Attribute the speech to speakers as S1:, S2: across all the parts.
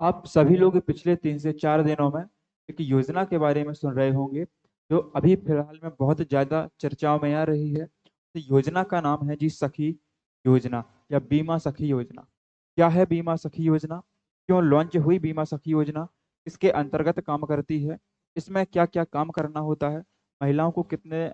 S1: आप सभी लोग पिछले 3 से 4 दिनों में एक योजना के बारे में सुन रहे होंगे जो अभी फिलहाल में बहुत ज्यादा चर्चाओं में आ रही है। तो योजना का नाम है जी सखी योजना या बीमा सखी योजना। क्या है बीमा सखी योजना? क्यों लॉन्च हुई बीमा सखी योजना? इसके अंतर्गत काम करती है? इसमें क्या क्या काम करना होता है? महिलाओं को कितने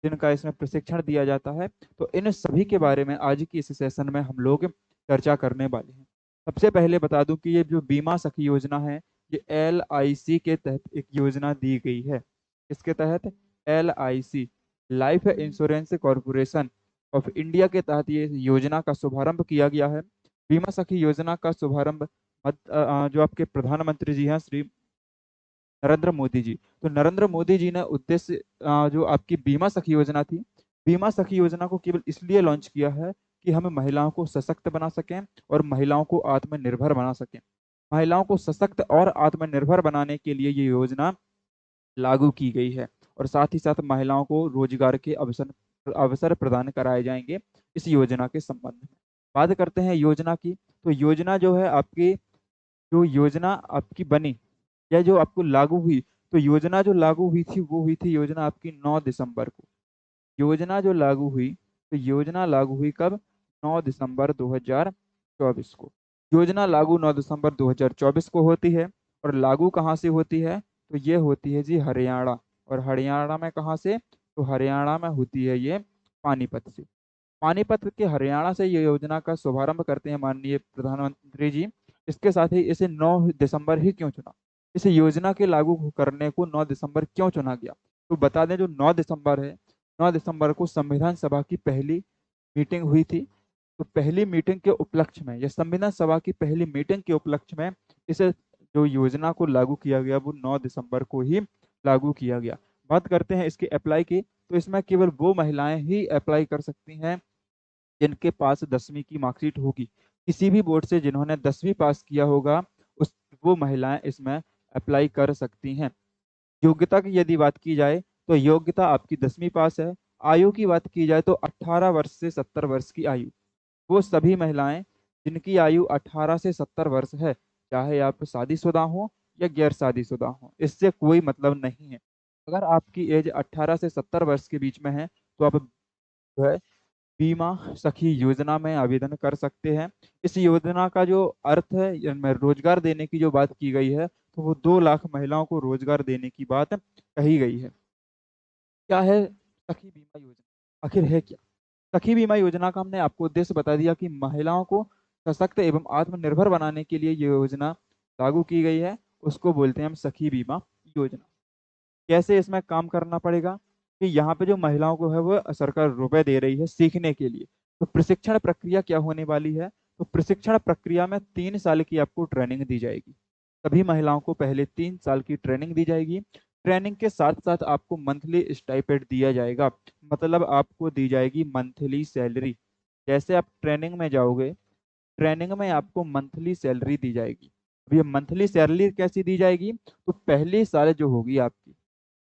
S1: दिन का इसमें प्रशिक्षण दिया जाता है? तो इन सभी के बारे में आज की इस सेशन में हम लोग चर्चा करने वाले हैं। सबसे पहले बता दूं कि ये जो बीमा सखी योजना है, ये LIC के तहत एक योजना दी गई है। इसके तहत LIC, life insurance corporation of India के तहत ये योजना का शुभारंभ किया गया है। बीमा सखी योजना का शुभारंभ जो आपके प्रधानमंत्री जी हैं, श्री नरेंद्र मोदी जी। तो नरेंद्र मोदी जी ने उद्देश्य जो आपकी बीमा सखी योजना थी, बीमा सखी योजना को केवल इसलिए लॉन्च किया है कि हम महिलाओं को सशक्त बना सकें और महिलाओं को आत्मनिर्भर बना सकें। महिलाओं को सशक्त और आत्मनिर्भर बनाने के लिए ये योजना लागू की गई है और साथ ही साथ महिलाओं को रोजगार के अवसर अवसर प्रदान कराए जाएंगे इस योजना के संबंध में। बात करते हैं योजना की। तो योजना जो है आपकी, जो योजना आपकी बनी या जो आपको लागू हुई, तो योजना जो लागू हुई थी वो हुई थी योजना आपकी 9 दिसंबर को। योजना जो लागू हुई, तो योजना लागू हुई कब? 9 दिसंबर 2024 को। योजना लागू 9 दिसंबर 2024 को होती है। और लागू कहाँ से होती है? तो ये होती है जी हरियाणा। और हरियाणा में कहाँ से? तो हरियाणा में होती है ये पानीपत से। पानीपत के हरियाणा से ये योजना का शुभारंभ करते हैं माननीय प्रधानमंत्री जी। इसके साथ ही इसे 9 दिसंबर ही क्यों चुना? इस योजना के लागू करने को 9 दिसंबर क्यों चुना गया? तो बता दें, जो 9 दिसंबर है, 9 दिसंबर को संविधान सभा की पहली मीटिंग हुई थी। तो पहली मीटिंग के उपलक्ष्य में, या संविधान सभा की पहली मीटिंग के उपलक्ष्य में, इस जो योजना को लागू किया गया वो 9 दिसंबर को ही लागू किया गया। बात करते हैं इसके अप्लाई की। तो इसमें केवल वो महिलाएं ही अप्लाई कर सकती हैं जिनके पास 10वीं की मार्कशीट होगी। किसी भी बोर्ड से जिन्होंने 10वीं पास किया होगा, उस वो महिलाएं इसमें अप्लाई कर सकती हैं। योग्यता की यदि बात की जाए, तो योग्यता आपकी 10वीं पास है। आयु की बात की जाए तो 18 वर्ष से 70 वर्ष की आयु। वो सभी महिलाएं जिनकी आयु 18 से 70 वर्ष है, चाहे आप शादीशुदा हो या गैर शादीशुदा हो, इससे कोई मतलब नहीं है। अगर आपकी एज 18 से 70 वर्ष के बीच में है, तो आप जो है बीमा सखी योजना में आवेदन कर सकते हैं। इस योजना का जो अर्थ है, यानी रोजगार देने की जो बात की गई है, तो वो 2 लाख महिलाओं को रोजगार देने की बात कही गई है। क्या है सखी बीमा योजना? आखिर है क्या? सखी बीमा योजना का हमने आपको उद्देश्य बता दिया कि महिलाओं को सशक्त एवं आत्मनिर्भर बनाने के लिए ये योजना लागू की गई है। उसको बोलते हैं हम सखी बीमा योजना। कैसे इसमें काम करना पड़ेगा? कि यहाँ पे जो महिलाओं को है वो सरकार रुपए दे रही है सीखने के लिए। तो प्रशिक्षण प्रक्रिया क्या होने वाली है? तो प्रशिक्षण प्रक्रिया में 3 साल की आपको ट्रेनिंग दी जाएगी। सभी महिलाओं को पहले 3 साल की ट्रेनिंग दी जाएगी। ट्रेनिंग के साथ साथ आपको मंथली स्टाइपेंड दिया जाएगा। मतलब आपको दी जाएगी मंथली सैलरी। जैसे आप ट्रेनिंग में जाओगे, ट्रेनिंग में आपको मंथली सैलरी दी जाएगी। अब ये मंथली सैलरी कैसी दी जाएगी? तो पहली साल जो होगी आपकी,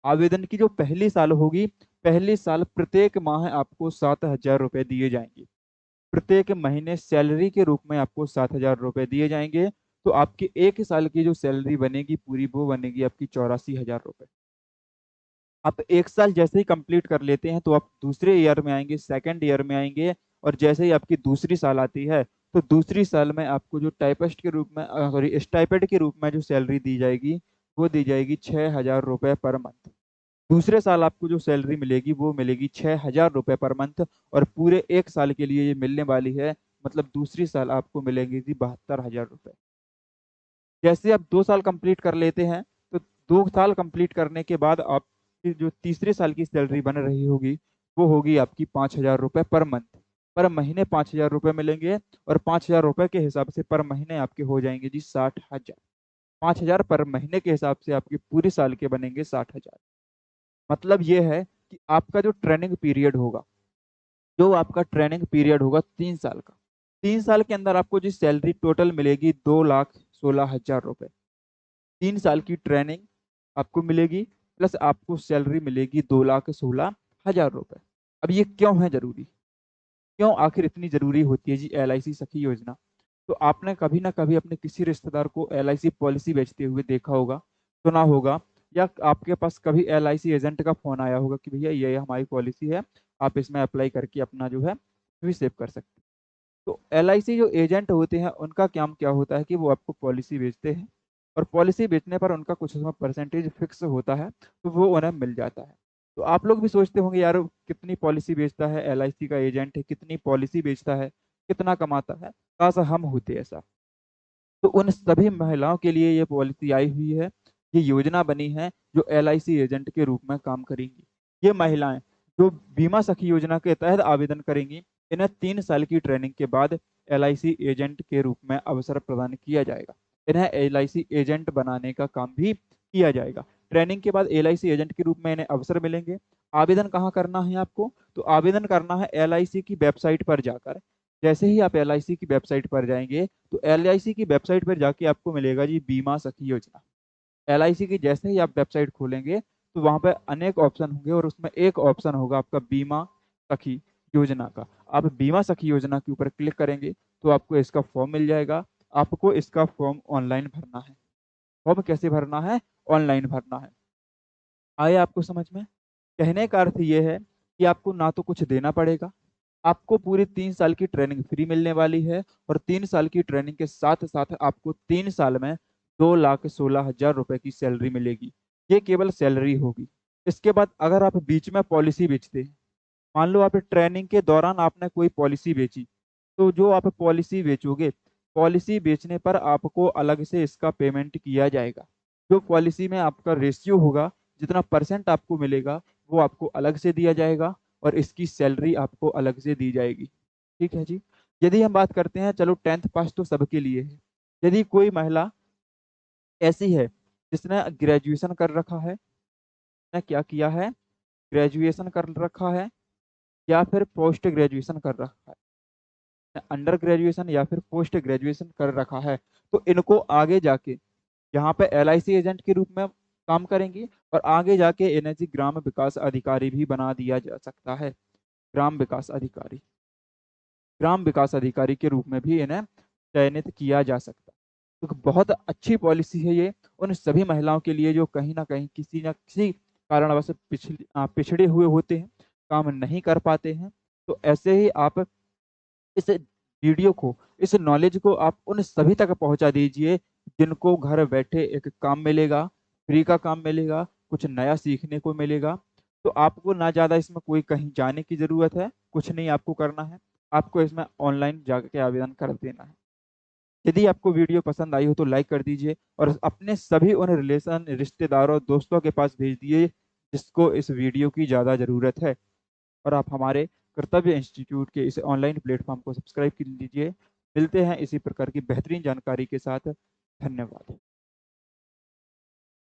S1: आवेदन की जो पहली साल होगी, पहली साल प्रत्येक माह आपको 7,000 रुपये दिए जाएंगे। प्रत्येक महीने सैलरी के रूप में आपको 7,000 रुपये दिए जाएंगे। तो आपकी 1 साल की जो सैलरी बनेगी पूरी, वो बनेगी आपकी 84,000 रुपये। आप 1 साल जैसे ही कंप्लीट कर लेते हैं, तो आप दूसरे ईयर में आएंगे, सेकंड ईयर में आएंगे। और जैसे ही आपकी दूसरी साल आती है, तो दूसरी साल में आपको जो टाइपिस्ट के रूप में, सॉरी, स्टाइपेंड के रूप में जो सैलरी दी जाएगी, वो दी जाएगी 6,000 रुपये पर मंथ। दूसरे साल आपको जो सैलरी मिलेगी वो मिलेगी 6,000 रुपये पर मंथ। और पूरे 1 साल के लिए ये मिलने वाली है। मतलब दूसरी साल आपको मिलेंगे जी 72,000 रुपये। जैसे आप 2 साल कंप्लीट कर लेते हैं, तो 2 साल कंप्लीट करने के बाद आपकी जो तीसरे साल की सैलरी बन रही होगी, वो होगी आपकी 5,000 रुपये पर मंथ। पर महीने 5,000 रुपये मिलेंगे। और 5,000 रुपये के हिसाब से पर महीने आपके हो जाएंगे जी 60,000। 5,000 पर महीने के हिसाब से आपकी पूरी साल के बनेंगे 60,000। मतलब ये है कि आपका जो ट्रेनिंग पीरियड होगा, जो आपका ट्रेनिंग पीरियड होगा 3 साल का, 3 साल के अंदर आपको जो सैलरी टोटल मिलेगी 2,16,000 रुपये। 3 साल की ट्रेनिंग आपको मिलेगी, प्लस आपको सैलरी मिलेगी 2,16,000 रुपये। अब ये क्यों है जरूरी? क्यों आखिर इतनी जरूरी होती है जी LIC सखी योजना? तो आपने कभी ना कभी अपने किसी रिश्तेदार को LIC पॉलिसी बेचते हुए देखा होगा, सुना होगा, या आपके पास कभी LIC एजेंट का फोन आया होगा कि भैया ये हमारी पॉलिसी है, आप इसमें अप्लाई करके अपना जो है भी सेव कर सकते हैं। तो LIC जो एजेंट होते हैं उनका काम क्या होता है कि वो आपको पॉलिसी बेचते हैं, और पॉलिसी बेचने पर उनका कुछ उसमें परसेंटेज फिक्स होता है, तो वो उन्हें मिल जाता है। तो आप लोग भी सोचते होंगे यार कितनी पॉलिसी बेचता है LIC का एजेंट, है कितनी पॉलिसी बेचता है, कितना कमाता है, काश हम होते ऐसा। तो उन सभी महिलाओं के लिए ये पॉलिसी आई हुई है, ये योजना बनी है जो LIC एजेंट के रूप में काम करेंगी। ये महिलाएं जो बीमा सखी योजना के तहत आवेदन करेंगी, इन्हें 3 साल की ट्रेनिंग के बाद LIC एजेंट के रूप में अवसर प्रदान किया जाएगा। इन्हें LIC एजेंट बनाने का काम भी किया जाएगा। ट्रेनिंग के बाद LIC एजेंट के रूप में इन्हें अवसर मिलेंगे। आवेदन कहाँ करना है आपको? तो आवेदन करना है LIC की वेबसाइट पर जाकर। जैसे ही आप LIC की वेबसाइट पर जाएंगे, तो LIC की वेबसाइट पर जाके आपको मिलेगा जी बीमा सखी योजना। LIC की जैसे ही आप वेबसाइट खोलेंगे, तो वहां पर अनेक ऑप्शन होंगे और उसमें एक ऑप्शन होगा आपका बीमा सखी योजना का। आप बीमा सखी योजना के ऊपर क्लिक करेंगे तो आपको इसका फॉर्म मिल जाएगा। आपको इसका फॉर्म ऑनलाइन भरना है। फॉर्म कैसे भरना है? ऑनलाइन भरना है। आए आपको समझ में? कहने का अर्थ ये है कि आपको ना तो कुछ देना पड़ेगा, आपको पूरी 3 साल की ट्रेनिंग फ्री मिलने वाली है, और 3 साल की ट्रेनिंग के साथ साथ आपको 3 साल में 2,16,000 रुपए की सैलरी मिलेगी। ये केवल सैलरी होगी। इसके बाद अगर आप बीच में पॉलिसी बेचते हैं, मान लो आप ट्रेनिंग के दौरान आपने कोई पॉलिसी बेची, तो जो आप पॉलिसी बेचोगे, पॉलिसी बेचने पर आपको अलग से इसका पेमेंट किया जाएगा। जो पॉलिसी में आपका रेशियो होगा, जितना परसेंट आपको मिलेगा, वो आपको अलग से दिया जाएगा, और इसकी सैलरी आपको अलग से दी जाएगी। ठीक है जी। यदि हम बात करते हैं, चलो 10th पास तो सबके लिए है। यदि कोई महिला ऐसी है जिसने ग्रेजुएशन कर रखा है, ने क्या किया है, ग्रेजुएशन कर रखा है, या फिर पोस्ट ग्रेजुएशन कर रखा है, अंडर ग्रेजुएशन या फिर पोस्ट ग्रेजुएशन कर रखा है, तो इनको आगे जाके यहाँ पे LIC एजेंट के रूप में काम करेंगी, और आगे जाके इन्हें जी ग्राम विकास अधिकारी भी बना दिया जा सकता है। ग्राम विकास अधिकारी, ग्राम विकास अधिकारी के रूप में भी इन्हें चयनित किया जा सकता है। तो बहुत अच्छी पॉलिसी है ये उन सभी महिलाओं के लिए जो कहीं ना किसी कारणवश पिछड़े हुए होते हैं, काम नहीं कर पाते हैं। तो ऐसे ही आप इस वीडियो को, इस नॉलेज को आप उन सभी तक पहुंचा दीजिए जिनको घर बैठे एक काम मिलेगा, फ्री का काम मिलेगा, कुछ नया सीखने को मिलेगा। तो आपको ना ज़्यादा इसमें कोई कहीं जाने की ज़रूरत है, कुछ नहीं आपको करना है, आपको इसमें ऑनलाइन जाके आवेदन कर देना है। यदि आपको वीडियो पसंद आई हो तो लाइक कर दीजिए, और अपने सभी उन रिलेशन, रिश्तेदारों, दोस्तों के पास भेज दिए जिसको इस वीडियो की ज़्यादा ज़रूरत है। और आप हमारे कर्तव्य इंस्टीट्यूट के इस ऑनलाइन प्लेटफॉर्म को सब्सक्राइब कर लीजिए। मिलते हैं इसी प्रकार की बेहतरीन जानकारी के साथ। धन्यवाद।